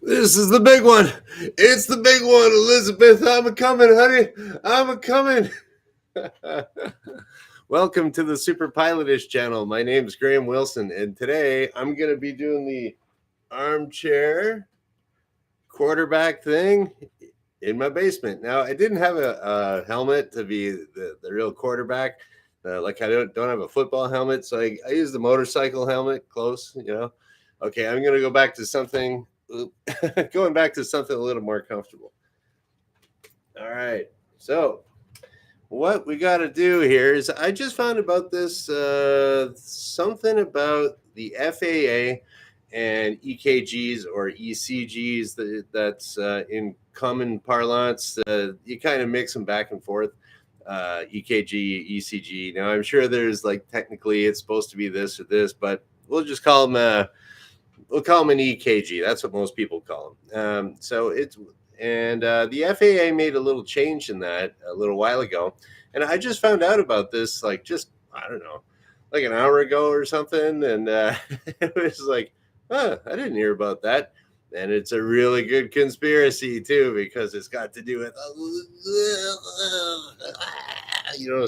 This is the big one. It's the big one, Elizabeth. I'm a coming, honey. I'm a coming. Welcome to the superpilotish channel. My name's Graham Wilson, and today I'm going to be doing the armchair quarterback thing in my basement. Now, I didn't have a helmet to be the real quarterback. Like I don't have a football helmet, so I use the motorcycle helmet close, Okay, I'm going to go back to something going back to something a little more comfortable. All right. So what we got to do here is I just found about this something about the FAA and EKGs or ECGs that's in common parlance. You kind of mix them back and forth. EKG, ECG. Now I'm sure there's like technically it's supposed to be this or this, but we'll just call them. We'll call them an EKG. That's what most people call them. The FAA made a little change in that a little while ago, and I just found out about this like just I don't know, like an hour ago or something, and it was like, I didn't hear about that. And it's a really good conspiracy too because it's got to do with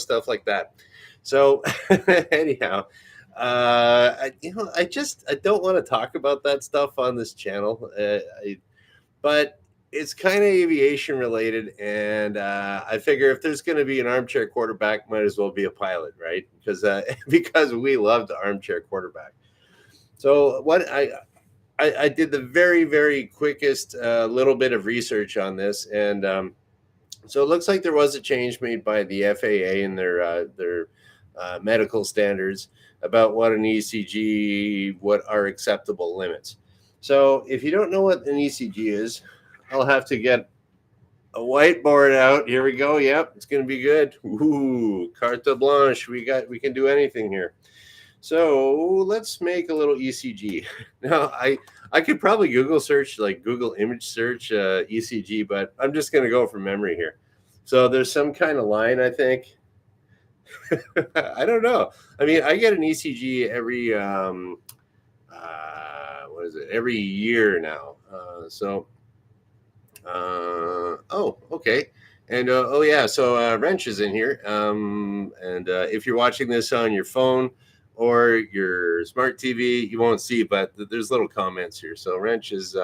stuff like that. So anyhow, I don't want to talk about that stuff on this channel, but it's kind of aviation related, and I figure if there's going to be an armchair quarterback, might as well be a pilot, right? Because we love the armchair quarterback. So what I did the very very quickest little bit of research on this, and so it looks like there was a change made by the FAA in their medical standards about what an ECG, what are acceptable limits. So if you don't know what an ECG is, I'll have to get a whiteboard out. Here we go. Yep, it's going to be good. Ooh, carte blanche. We can do anything here. So let's make a little ECG. Now I could probably Google search, like Google image search ECG, but I'm just going to go from memory here. So there's some kind of line, I think. I don't know. I mean, I get an ECG every every year now. Okay. And so Wrench is in here. If you're watching this on your phone or your smart TV, you won't see, but there's little comments here. So Wrench is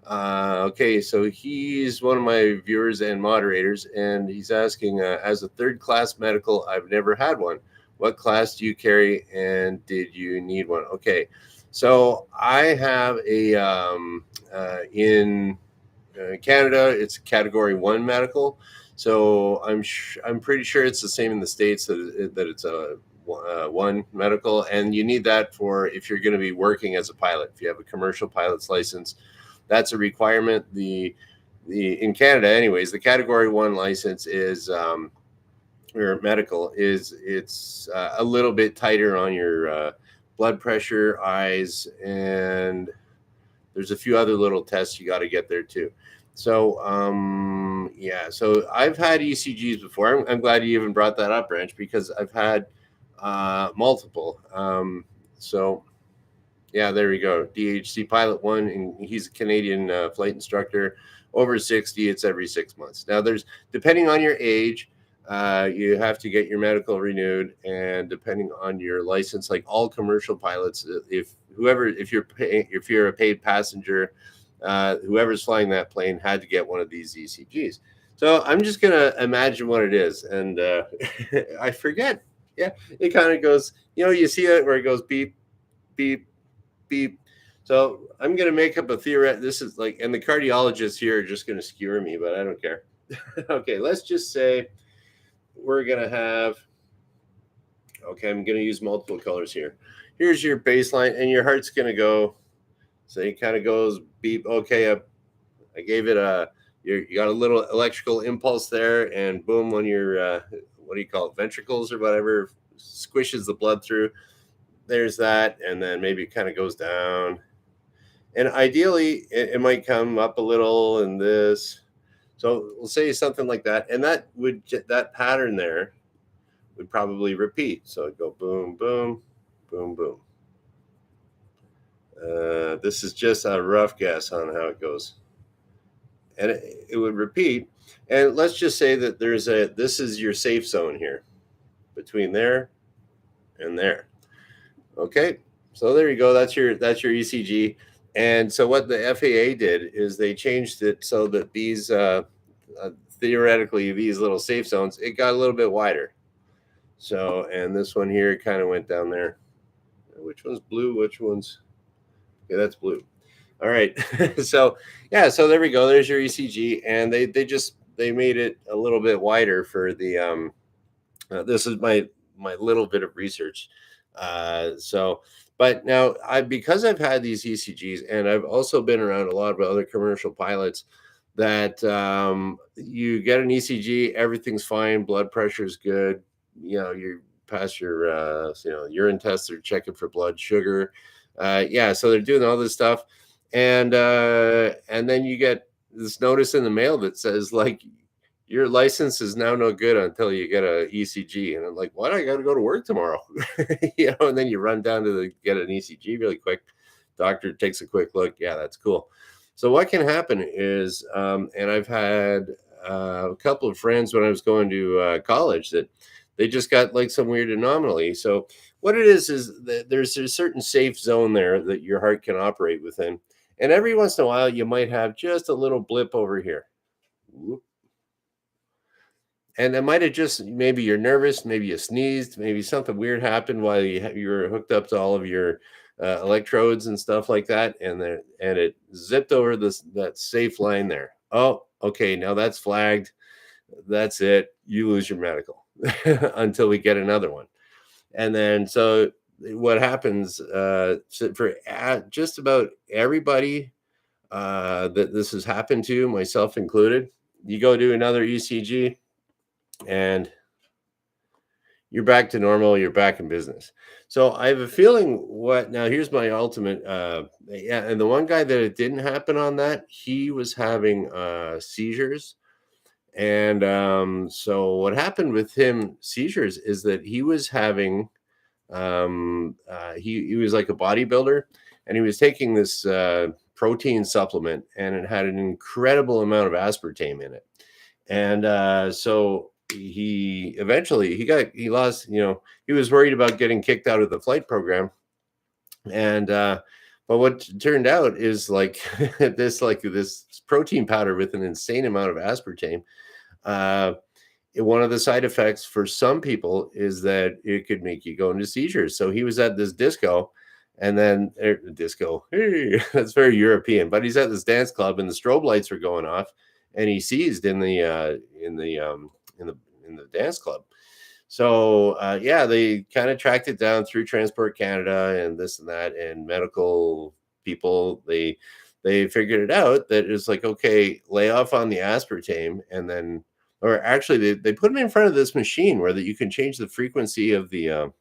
okay, so he's one of my viewers and moderators, and he's asking, as a third class medical, I've never had one. What class do you carry, and did you need one? Okay, so I have in Canada, it's Category 1 medical. So I'm pretty sure it's the same in the States that it's a 1 medical, and you need that for if you're going to be working as a pilot. If you have a commercial pilot's license, that's a requirement. The in Canada, anyways, the Category 1 license is or medical it's a little bit tighter on your blood pressure, eyes, and there's a few other little tests you got to get there too. So so I've had ECGs before. I'm glad you even brought that up, Branch, because I've had multiple. There we go. DHC Pilot 1, and he's a Canadian flight instructor. Over 60, it's every 6 months. Now, depending on your age, you have to get your medical renewed, and depending on your license, like all commercial pilots, if you're a paid passenger, whoever's flying that plane had to get one of these ECGs. So I'm just gonna imagine what it is, and I forget. Yeah, it kind of goes. You see it where it goes beep, beep, beep. So I'm gonna make up a theory. This is like, and the cardiologists here are just gonna skewer me, but I don't care. Okay, let's just say we're gonna have. Okay, I'm gonna use multiple colors here. Here's your baseline, and your heart's gonna go. So it kind of goes beep. Okay, I gave it you got a little electrical impulse there, and boom, when your what do you call it, ventricles or whatever, squishes the blood through. There's that, and then maybe it kind of goes down, and ideally it might come up a little in this. So we'll say something like that, and that pattern there would probably repeat. So it'd go boom, boom, boom, boom. This is just a rough guess on how it goes. And it would repeat. And let's just say that this is your safe zone here between there and there. Okay. So there you go. That's your ECG. And so what the FAA did is they changed it so that theoretically these little safe zones, it got a little bit wider. So, and this one here kind of went down there. Which one's blue? Which one's, okay, that's blue. All right. So yeah, so there we go. There's your ECG, and they made it a little bit wider for the. This is my little bit of research. So, but now because I've had these ECGs, and I've also been around a lot of other commercial pilots, that you get an ECG, everything's fine, blood pressure is good. You pass your urine tests, they're checking for blood sugar. Yeah, so they're doing all this stuff, and then you get this notice in the mail that says, like, your license is now no good until you get a ECG. And I'm like, what? I got to go to work tomorrow. And then you run down to get an ECG really quick. Doctor takes a quick look. Yeah, that's cool. So what can happen is, and I've had a couple of friends when I was going to college that they just got like some weird anomaly. So what it is that there's a certain safe zone there that your heart can operate within. And every once in a while, you might have just a little blip over here. Whoop. And it might have just, maybe you're nervous, maybe you sneezed, maybe something weird happened while you were hooked up to all of your electrodes and stuff like that, and it zipped over that safe line there. Oh, okay, now that's flagged. That's it. You lose your medical until we get another one. And then so what happens for just about everybody that this has happened to, myself included, you go do another ECG and you're back to normal, you're back in business. So I have a feeling now here's my ultimate yeah, and the one guy that it didn't happen on, that he was having seizures. And so what happened with him seizures is that he was having he was like a bodybuilder, and he was taking this protein supplement, and it had an incredible amount of aspartame in it. And so he eventually he lost, he was worried about getting kicked out of the flight program. And but what turned out is like this protein powder with an insane amount of aspartame. One of the side effects for some people is that it could make you go into seizures. So he was at this disco, and then disco, hey, that's very European, but he's at this dance club and the strobe lights were going off, and he seized in the dance club. So yeah, they kind of tracked it down through Transport Canada and this and that, and medical people. They figured it out that it's like, okay, lay off on the aspartame, and then, or actually they put him in front of this machine where that you can change the frequency of the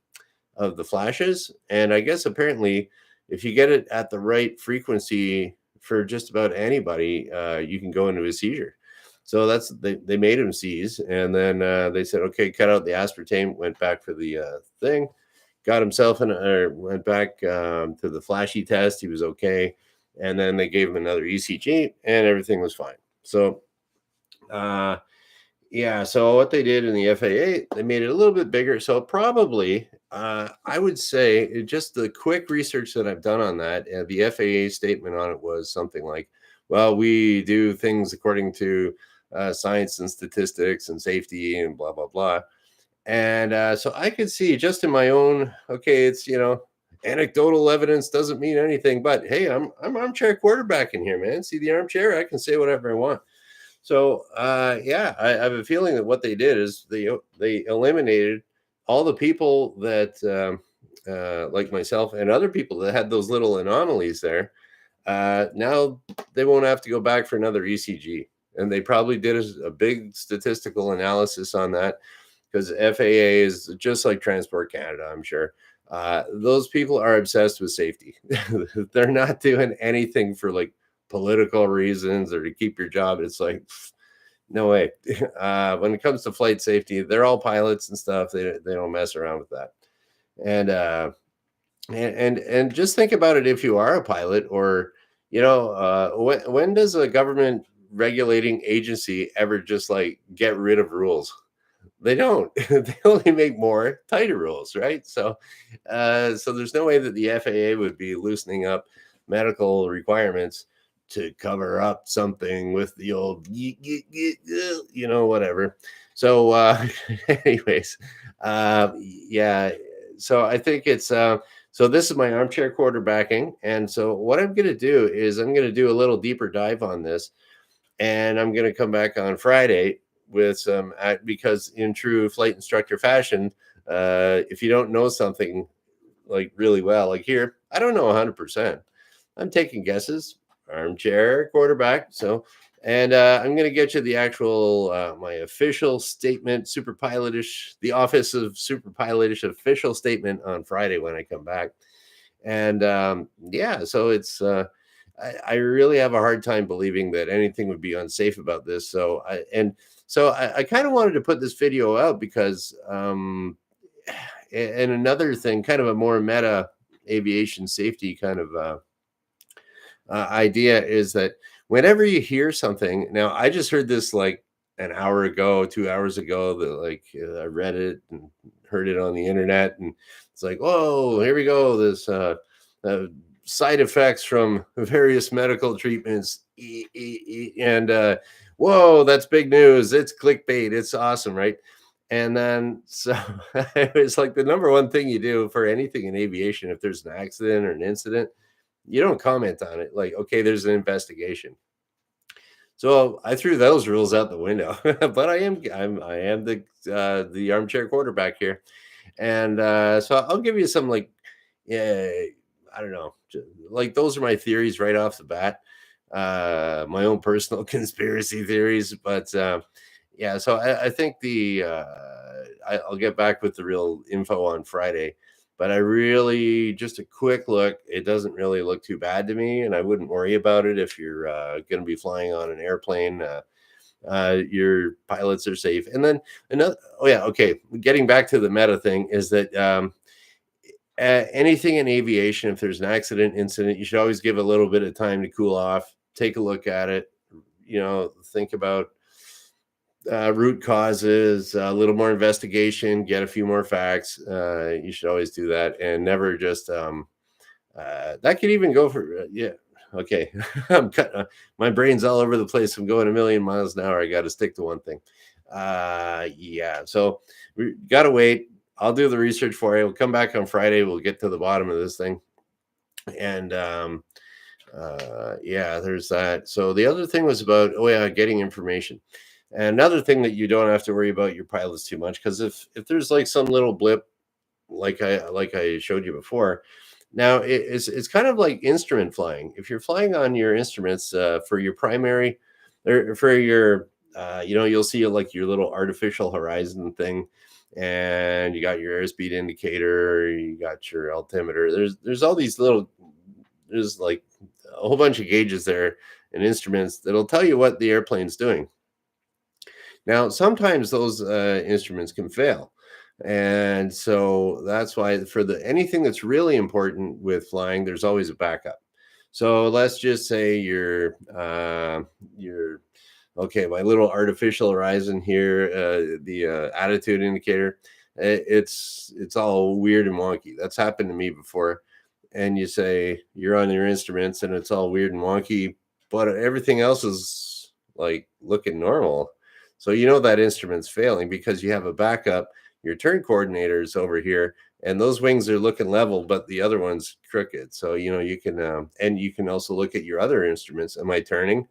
flashes. And I guess apparently if you get it at the right frequency for just about anybody, you can go into a seizure. So they made him seize, and then they said, okay, cut out the aspartame, went back for the thing, got himself went back to the flashy test. He was okay. And then they gave him another ECG, and everything was fine. So yeah, so what they did in the FAA, they made it a little bit bigger. So probably, I would say, just the quick research that I've done on that, the FAA statement on it was something like, well, we do things according to science and statistics and safety and blah, blah, blah. And so I could see just in my own, okay, it's, anecdotal evidence doesn't mean anything, but hey, I'm armchair quarterback in here, man. See the armchair? I can say whatever I want. So yeah, I have a feeling that what they did is they eliminated all the people that like myself and other people that had those little anomalies there. Now they won't have to go back for another ECG, and they probably did a big statistical analysis on that, because FAA is just like Transport Canada, I'm sure. Those people are obsessed with safety. They're not doing anything for like political reasons or to keep your job. It's like, no way. When it comes to flight safety, they're all pilots and stuff. They don't mess around with that. And And just think about it if you are a pilot, or when does a government regulating agency ever just like get rid of rules? They don't. They only make more tighter rules, right? So there's no way that the FAA would be loosening up medical requirements to cover up something with the old, whatever. So, anyways, yeah. So I think so this is my armchair quarterbacking, and so what I'm going to do is I'm going to do a little deeper dive on this, and I'm going to come back on Friday with some because in true flight instructor fashion, if you don't know something like really well, like here, I don't know 100%. I'm taking guesses. Armchair quarterback. So, and I'm going to get you the actual my official statement, superpilotish, the Office of Superpilotish official statement on Friday when I come back. And yeah, so I really have a hard time believing that anything would be unsafe about this. So I kind of wanted to put this video out because and another thing, kind of a more meta aviation safety kind of idea is that whenever you hear something, now I just heard this like an hour ago, 2 hours ago, that like I read it and heard it on the internet, and it's like, whoa, here we go. This side effects from various medical treatments, and whoa, that's big news. It's clickbait. It's awesome, right? And then so it's like the number one thing you do for anything in aviation, if there's an accident or an incident, you don't comment on it. Like, okay, there's an investigation. So I threw those rules out the window. But I am the armchair quarterback here, and so I'll give you some like, yeah, I don't know, like those are my theories right off the bat, my own personal conspiracy theories. But yeah, so I think I'll get back with the real info on Friday. But I really, just a quick look, it doesn't really look too bad to me, and I wouldn't worry about it if you're going to be flying on an airplane. Your pilots are safe. And then another, oh yeah, okay. Getting back to the meta thing is that anything in aviation, if there's an accident, incident, you should always give a little bit of time to cool off, take a look at it, think about root causes, a little more investigation, get a few more facts. You should always do that, and never just that could even go for yeah. Okay, I'm cutting. My brain's all over the place. I'm going a million miles an hour. I got to stick to one thing. Yeah. So we got to wait. I'll do the research for you. We'll come back on Friday. We'll get to the bottom of this thing. And yeah, there's that. So the other thing was about, oh yeah, getting information. And another thing that you don't have to worry about your pilots too much, because if there's like some little blip, like I showed you before, now it's kind of like instrument flying. If you're flying on your instruments for your primary, or for your, you'll see like your little artificial horizon thing, and you got your airspeed indicator, you got your altimeter. There's all these little, there's like a whole bunch of gauges there and instruments that'll tell you what the airplane's doing. Now, sometimes those instruments can fail. And so that's why for anything that's really important with flying, there's always a backup. So let's just say you're okay, my little artificial horizon here, the attitude indicator, it's all weird and wonky. That's happened to me before. And you say you're on your instruments and it's all weird and wonky, but everything else is like looking normal. So that instrument's failing because you have a backup. Your turn coordinator's over here, and those wings are looking level, but the other one's crooked. So you can and you can also look at your other instruments. Am I turning?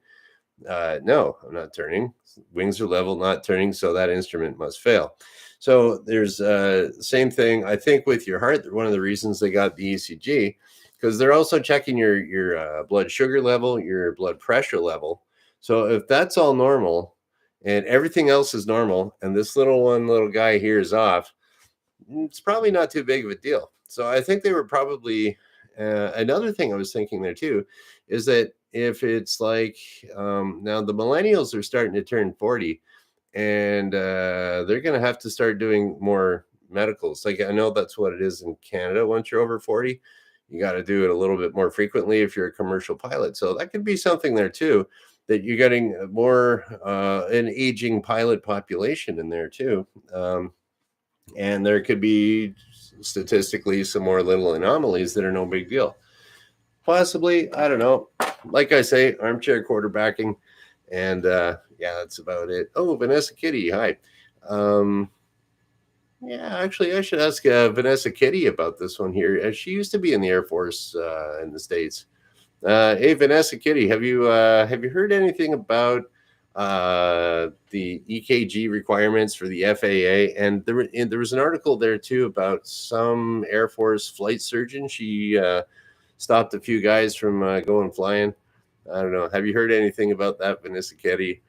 No, I'm not turning. Wings are level, not turning, so that instrument must fail. So there's same thing, I think, with your heart. One of the reasons they got the ECG, because they're also checking your blood sugar level, your blood pressure level. So if that's all normal and everything else is normal, and this little guy here is off, it's probably not too big of a deal. So I think they were probably another thing I was thinking there too is that if it's like now the millennials are starting to turn 40, and they're going to have to start doing more medicals. Like I know that's what it is in Canada. Once you're over 40, you got to do it a little bit more frequently if you're a commercial pilot. So that could be something there too, that you're getting more an aging pilot population in there too. And there could be statistically some more little anomalies that are no big deal. Possibly, I don't know. Like I say, armchair quarterbacking, and yeah, that's about it. Oh, Vanessa Kitty, hi. Yeah, actually, I should ask Vanessa Kitty about this one here. She used to be in the Air Force in the States. Hey, Vanessa Kitty, have you heard anything about the EKG requirements for the FAA? And there was an article there too about some Air Force flight surgeon. She stopped a few guys from going flying. I don't know. Have you heard anything about that, Vanessa Kitty?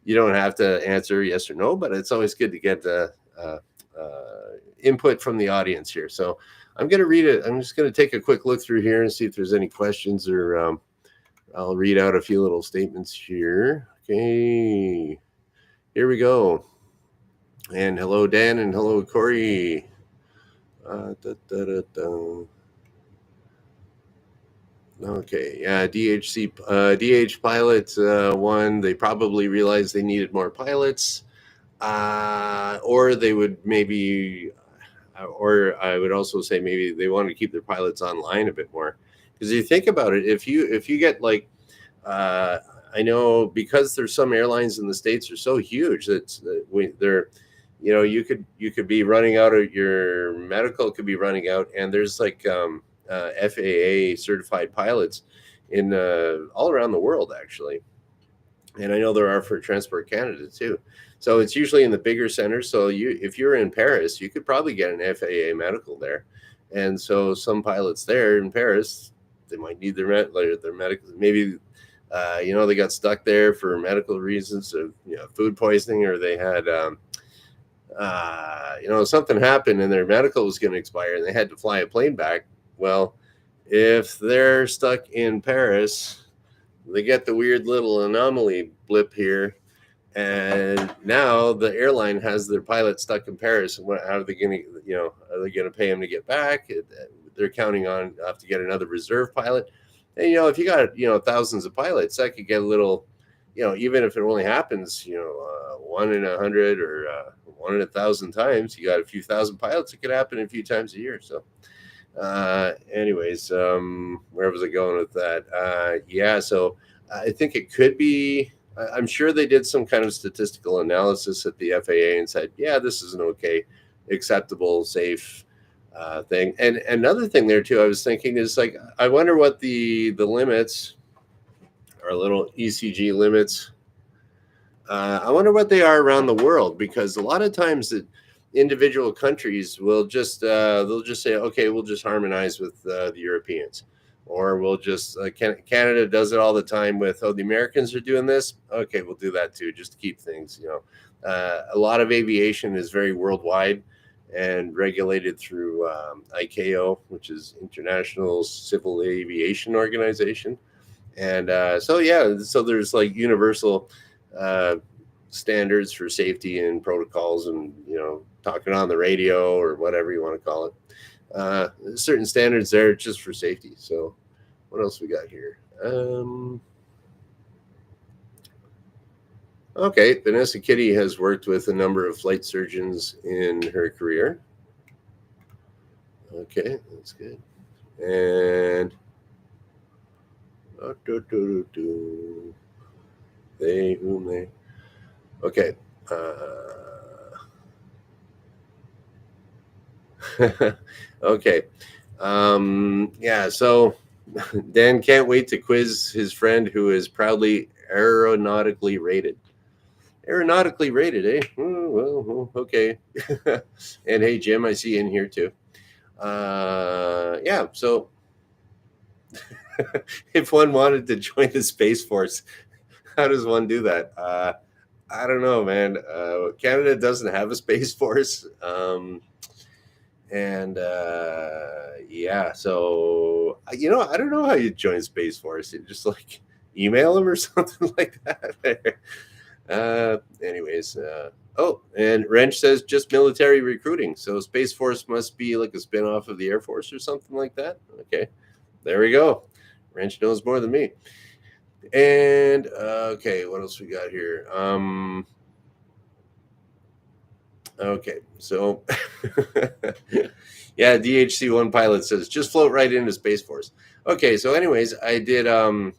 You don't have to answer yes or no, but it's always good to get input from the audience here. So I'm going to read it. I'm just going to take a quick look through here and see if there's any questions, or I'll read out a few little statements here. Okay, here we go. And hello, Dan, and hello, Corey. Okay, yeah, DH pilot one. They probably realized they needed more pilots, or they would maybe, or I would also say maybe they want to keep their pilots online a bit more. Because you think about it, if you get like, I know because there's some airlines in the States are so huge that they're, you could be running out of your medical could be running out, and there's like FAA certified pilots in all around the world actually, and I know there are for Transport Canada too. So it's usually in the bigger centers. So if you're in Paris, you could probably get an FAA medical there, and so some pilots there in Paris, they might need their medical. Maybe they got stuck there for medical reasons of food poisoning, or they had something happened and their medical was going to expire and they had to fly a plane back. Well, if they're stuck in Paris, they get the weird little anomaly blip here, and now the airline has their pilot stuck in Paris. And how are they going to, are they going to pay him to get back? They're counting on have to get another reserve pilot. And if you got thousands of pilots, that could get a little, even if it only happens, 1 in 100 or 1 in 1,000 times, you got a few thousand pilots. It could happen a few times a year. So. Anyways, where was I going with that? Yeah, so I think it could be, I'm sure they did some kind of statistical analysis at the FAA and said, yeah, this is an okay, acceptable, safe thing. And another thing there too, I was thinking is like, I wonder what the limits are, little ECG limits. I wonder what they are around the world, because a lot of times that individual countries will just they'll just say, okay, we'll just harmonize with the Europeans, or we'll just Canada does it all the time with, the Americans are doing this, okay, we'll do that too, just to keep things, a lot of aviation is very worldwide and regulated through ICAO, which is International Civil Aviation Organization. And so there's like universal standards for safety and protocols, and talking on the radio or whatever you want to call it, certain standards there just for safety. So what else we got here? Okay, Vanessa Kitty has worked with a number of flight surgeons in her career. Okay, that's good. And they whom they okay. Okay. Yeah, so Dan can't wait to quiz his friend who is proudly aeronautically rated. Aeronautically rated, eh? Well, okay. And hey, Jim, I see you in here too. Yeah, so if one wanted to join the Space Force, how does one do that? I don't know, man. Canada doesn't have a Space Force. Yeah, so I don't know how you join Space Force. You just like email them or something like that. Anyways, oh, and Wrench says just military recruiting. So Space Force must be like a spinoff of the Air Force or something like that. Okay, there we go. Wrench knows more than me. And okay, what else we got here? Okay, so yeah, DHC1 pilot says just float right into Space Force. Okay, so anyways, I did oh,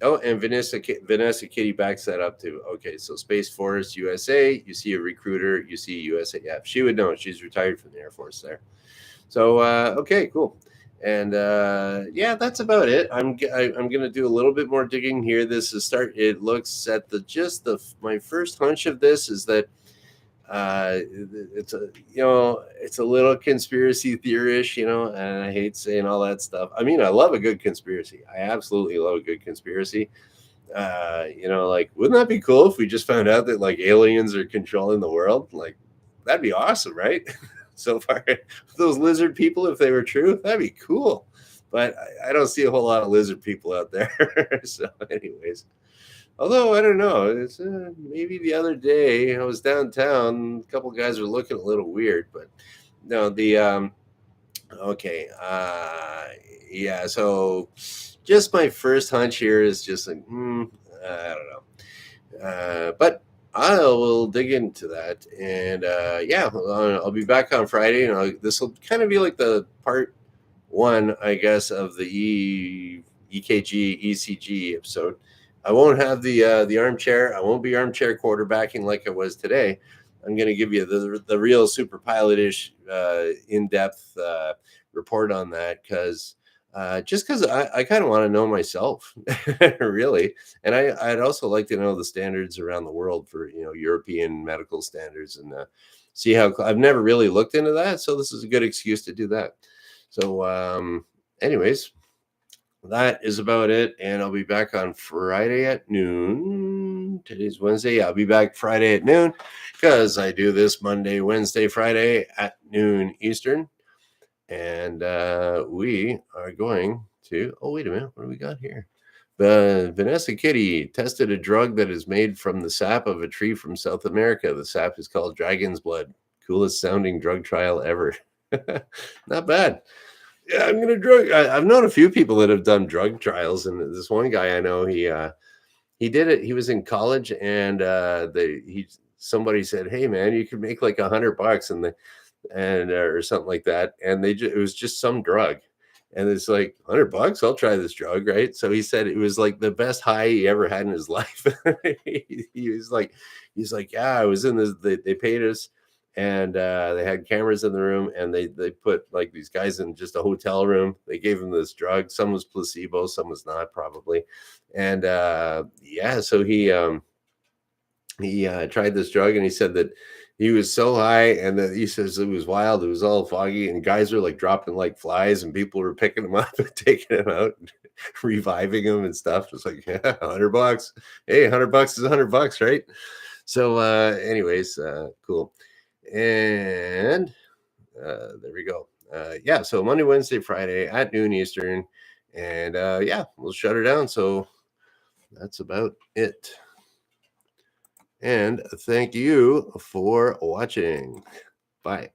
and Vanessa Kitty backs that up too. Okay, so Space Force USA, you see a recruiter, you see USAF. She would know. She's retired from the Air Force there. So okay, cool. And yeah, that's about it. I'm gonna do a little bit more digging here. This is start. It looks at my first hunch of this is that it's a little conspiracy theorish, and I hate saying all that stuff. I mean, I love a good conspiracy. I absolutely love a good conspiracy. Like, wouldn't that be cool if we just found out that like aliens are controlling the world? Like, that'd be awesome, right? So far, those lizard people, if they were true, that'd be cool. But I don't see a whole lot of lizard people out there. So, anyways, although I don't know, it's maybe the other day I was downtown. A couple guys were looking a little weird, but no, okay, yeah. So just my first hunch here is just like, I don't know, but I will dig into that, and yeah, I'll be back on Friday, and this will kind of be like the part one, I guess, of the EKG ECG episode. I won't have the armchair. I won't be armchair quarterbacking like I was today. I'm going to give you the real super pilotish in-depth report on that because just because I kind of want to know myself, really, and I'd also like to know the standards around the world for European medical standards and see how I've never really looked into that, so this is a good excuse to do that. So, anyways, that is about it. And I'll be back on Friday at noon. Today's Wednesday. I'll be back Friday at noon because I do this Monday, Wednesday, Friday at noon Eastern. And we are going to, oh, wait a minute. What do we got here? Vanessa Kitty tested a drug that is made from the sap of a tree from South America. The sap is called dragon's blood. Coolest sounding drug trial ever. Not bad. Yeah, I'm gonna drug. I've known a few people that have done drug trials, and this one guy I know, he did it. He was in college, and somebody said, "Hey, man, you could make like $100," or something like that, and it was just some drug, and it's like $100. I'll try this drug, right? So he said it was like the best high he ever had in his life. He's like, yeah, I was in this. They paid us. And they had cameras in the room, and they put like these guys in just a hotel room. They gave them this drug. Some was placebo, some was not, probably. And yeah, so he tried this drug, and he said that he was so high, and that he says it was wild. It was all foggy, and guys were like dropping like flies, and people were picking him up and taking him out, and reviving him and stuff. It's like, yeah, $100. Hey, $100 is $100, right? So, anyways, cool. And there we go. Yeah, so Monday, Wednesday, Friday at noon Eastern. And yeah, we'll shut her down. So that's about it. And thank you for watching. Bye.